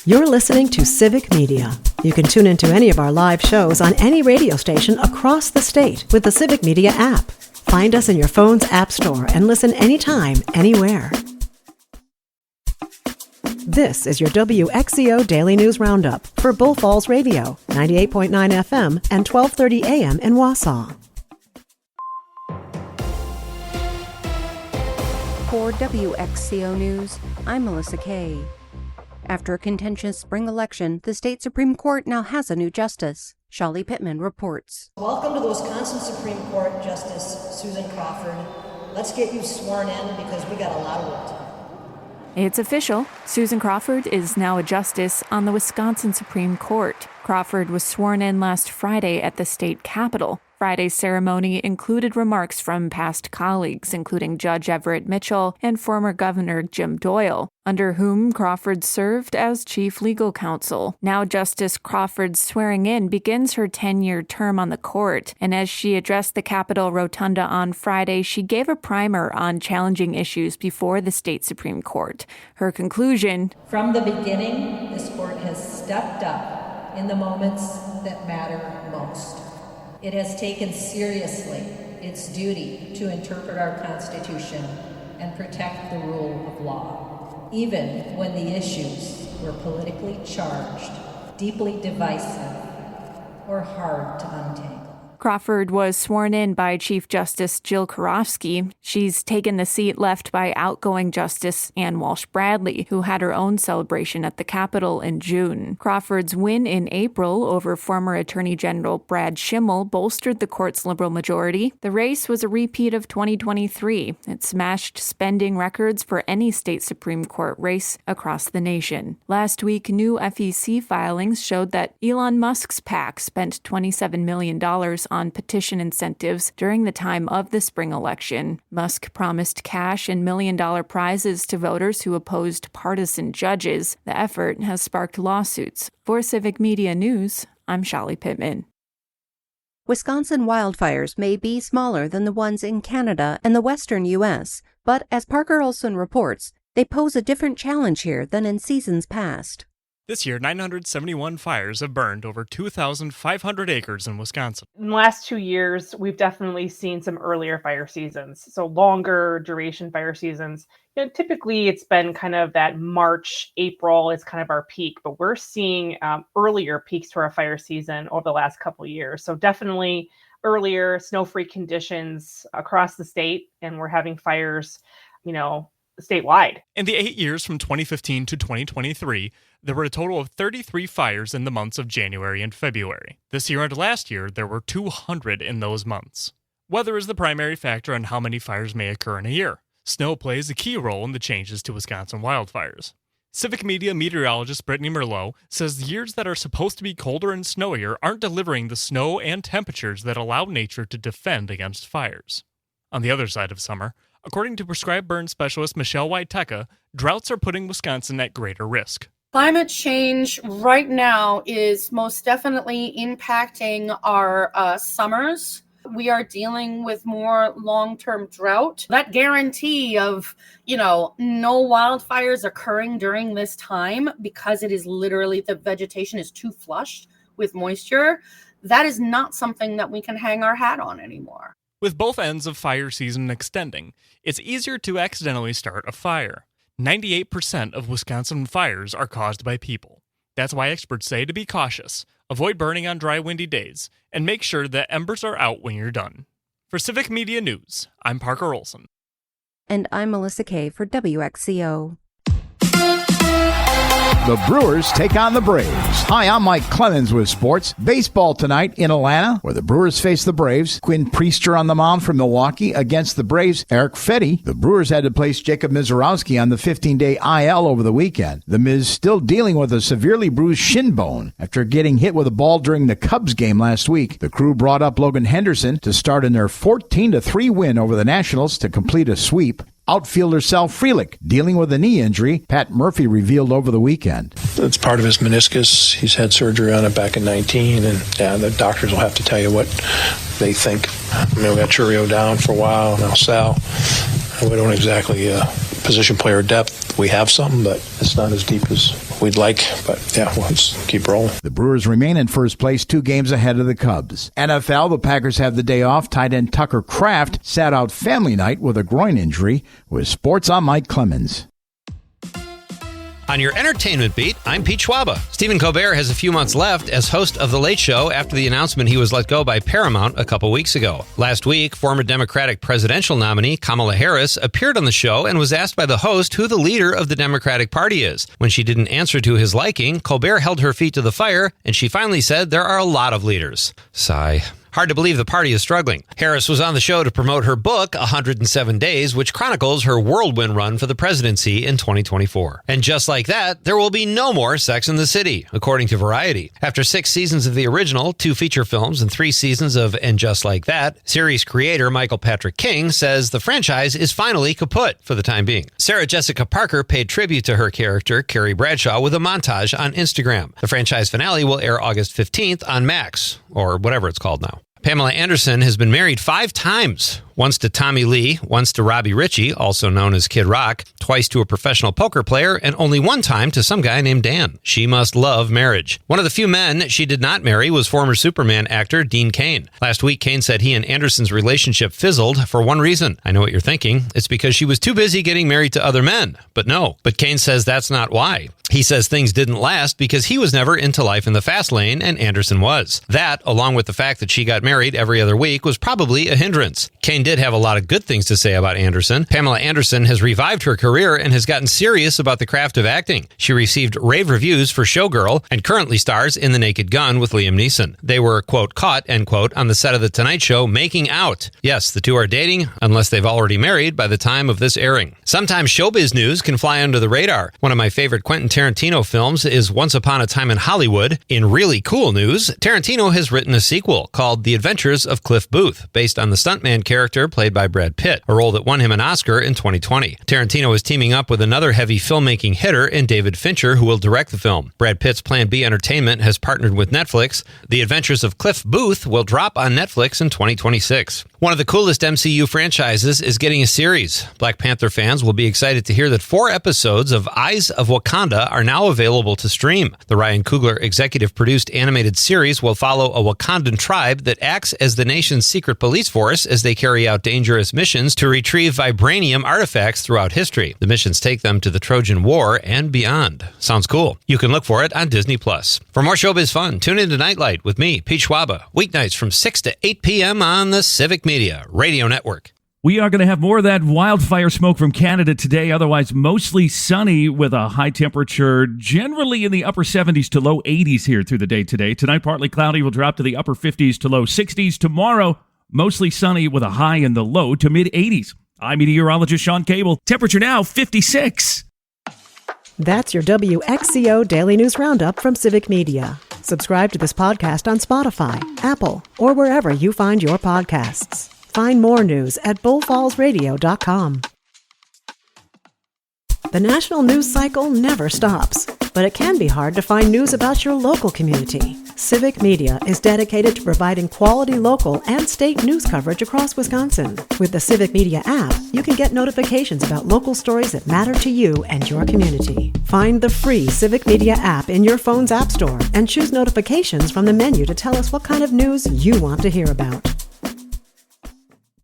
You're listening to Civic Media. You can tune into any of our live shows on any radio station across the state with the Civic Media app. Find us in your phone's app store and listen anytime, anywhere. This is your WXCO Daily News Roundup for Bull Falls Radio, 98.9 FM and 1230 AM in Wausau. For WXCO News, I'm Melissa Kay. After a contentious spring election, the state Supreme Court now has a new justice. Shali Pittman reports. Welcome to the Wisconsin Supreme Court, Justice Susan Crawford. Let's get you sworn in because we got a lot of work to do. It's official. Susan Crawford is now a justice on the Wisconsin Supreme Court. Crawford was sworn in last Friday at the state capitol. Friday's ceremony included remarks from past colleagues, including Judge Everett Mitchell and former Governor Jim Doyle, under whom Crawford served as chief legal counsel. Now Justice Crawford's swearing in begins her 10-year term on the court, and as she addressed the Capitol Rotunda on Friday, she gave a primer on challenging issues before the state Supreme Court. Her conclusion: From the beginning, this court has stepped up in the moments that matter most. It has taken seriously its duty to interpret our Constitution and protect the rule of law, even when the issues were politically charged, deeply divisive, or hard to untangle. Crawford was sworn in by Chief Justice Jill Karofsky. She's taken the seat left by outgoing Justice Ann Walsh-Bradley, who had her own celebration at the Capitol in June. Crawford's win in April over former Attorney General Brad Schimmel bolstered the court's liberal majority. The race was a repeat of 2023. It smashed spending records for any state Supreme Court race across the nation. Last week, new FEC filings showed that Elon Musk's PAC spent $27 million on petition incentives during the time of the spring election. Musk promised cash and million-dollar prizes to voters who opposed partisan judges. The effort has sparked lawsuits. For Civic Media News, I'm Shali Pittman. Wisconsin wildfires may be smaller than the ones in Canada and the western U.S., but as Parker Olson reports, they pose a different challenge here than in seasons past. This year, 971 fires have burned over 2,500 acres in Wisconsin. In the last 2 years, we've definitely seen some earlier fire seasons, so longer duration fire seasons. Typically, it's been kind of that March, April is kind of our peak, but we're seeing earlier peaks to our fire season over the last couple of years. So definitely earlier snow-free conditions across the state, and we're having fires, statewide. In the 8 years from 2015 to 2023, there were a total of 33 fires in the months of January and February. This year and last year, there were 200 in those months. Weather is the primary factor on how many fires may occur in a year. Snow plays a key role in the changes to Wisconsin wildfires. Civic Media meteorologist Brittany Merlot says years that are supposed to be colder and snowier aren't delivering the snow and temperatures that allow nature to defend against fires. On the other side of summer, according to prescribed burn specialist Michelle Wojteka, droughts are putting Wisconsin at greater risk. Climate change right now is most definitely impacting our summers. We are dealing with more long-term drought. That guarantee of, no wildfires occurring during this time because it is literally the vegetation is too flushed with moisture, that is not something that we can hang our hat on anymore. With both ends of fire season extending, it's easier to accidentally start a fire. 98% of Wisconsin fires are caused by people. That's why experts say to be cautious, avoid burning on dry, windy days, and make sure that embers are out when you're done. For Civic Media News, I'm Parker Olson. And I'm Melissa Kay for WXCO. The Brewers take on the Braves. Hi, I'm Mike Clemens with sports. Baseball tonight in Atlanta, where the Brewers face the Braves. Quinn Priester on the mound for Milwaukee against the Braves. Eric Fetty. The Brewers had to place Jacob Mizorowski on the 15-day IL over the weekend. The Miz still dealing with a severely bruised shin bone after getting hit with a ball during the Cubs game last week. The crew brought up Logan Henderson to start in their 14-3 win over the Nationals to complete a sweep. Outfielder Sal Frelick dealing with a knee injury, Pat Murphy revealed over the weekend. It's part of his meniscus. He's had surgery on it back in 19, and the doctors will have to tell you what they think. We got Churio down for a while, now Sal. We don't exactly position player depth. We have some, but it's not as deep as we we'd like. But yeah, we'll just keep rolling. The Brewers remain in first place, 2 games ahead of the Cubs. NFL, the Packers have the day off. Tight end Tucker Kraft sat out family night with a groin injury. With sports, I'm Mike Clemens. On your entertainment beat, I'm Pete Schwaba. Stephen Colbert has a few months left as host of The Late Show after the announcement he was let go by Paramount a couple weeks ago. Last week, former Democratic presidential nominee Kamala Harris appeared on the show and was asked by the host who the leader of the Democratic Party is. When she didn't answer to his liking, Colbert held her feet to the fire, and she finally said there are a lot of leaders. Sigh. Hard to believe the party is struggling. Harris was on the show to promote her book, 107 Days, which chronicles her whirlwind run for the presidency in 2024. And just like that, there will be no more Sex and the City, according to Variety. After 6 seasons of the original, 2 feature films, and 3 seasons of And Just Like That, series creator Michael Patrick King says the franchise is finally kaput for the time being. Sarah Jessica Parker paid tribute to her character, Carrie Bradshaw, with a montage on Instagram. The franchise finale will air August 15th on Max, or whatever it's called now. Pamela Anderson has been married 5 times. Once to Tommy Lee, once to Robbie Ritchie, also known as Kid Rock, twice to a professional poker player, and only 1 time to some guy named Dan. She must love marriage. One of the few men she did not marry was former Superman actor Dean Cain. Last week, Cain said he and Anderson's relationship fizzled for one reason. I know what you're thinking. It's because she was too busy getting married to other men. But no. But Cain says that's not why. He says things didn't last because he was never into life in the fast lane and Anderson was. That, along with the fact that she got married every other week, was probably a hindrance. Cain did have a lot of good things to say about Anderson. Pamela Anderson has revived her career and has gotten serious about the craft of acting. She received rave reviews for Showgirl and currently stars in The Naked Gun with Liam Neeson. They were, quote, caught, end quote, on the set of The Tonight Show making out. Yes, the two are dating, unless they've already married by the time of this airing. Sometimes showbiz news can fly under the radar. One of my favorite Quentin Tarantino films is Once Upon a Time in Hollywood. In really cool news, Tarantino has written a sequel called The Adventures of Cliff Booth, based on the stuntman character played by Brad Pitt, a role that won him an Oscar in 2020. Tarantino is teaming up with another heavy filmmaking hitter in David Fincher, who will direct the film. Brad Pitt's Plan B Entertainment has partnered with Netflix. The Adventures of Cliff Booth will drop on Netflix in 2026. One of the coolest MCU franchises is getting a series. Black Panther fans will be excited to hear that 4 episodes of Eyes of Wakanda are now available to stream. The Ryan Coogler executive-produced animated series will follow a Wakandan tribe that acts as the nation's secret police force as they carry out dangerous missions to retrieve vibranium artifacts throughout history. The missions take them to the Trojan War and beyond. Sounds cool. You can look for it on Disney+. For more showbiz fun, tune in to Nightlight with me, Pete Schwaba, weeknights from 6 to 8 p.m. on the Civic Media Radio Network. We are going to have more of that wildfire smoke from Canada today, otherwise mostly sunny with a high temperature generally in the upper 70s to low 80s here through the day today. Tonight, partly cloudy, will drop to the upper 50s to low 60s. Tomorrow, mostly sunny with a high in the low to mid 80s. I'm meteorologist Sean Cable. Temperature now 56. That's your WXCO Daily News Roundup from Civic Media. Subscribe to this podcast on Spotify, Apple, or wherever you find your podcasts. Find more news at bullfallsradio.com. The national news cycle never stops, but it can be hard to find news about your local community. Civic Media is dedicated to providing quality local and state news coverage across Wisconsin. With the Civic Media app, you can get notifications about local stories that matter to you and your community. Find the free Civic Media app in your phone's app store and choose notifications from the menu to tell us what kind of news you want to hear about.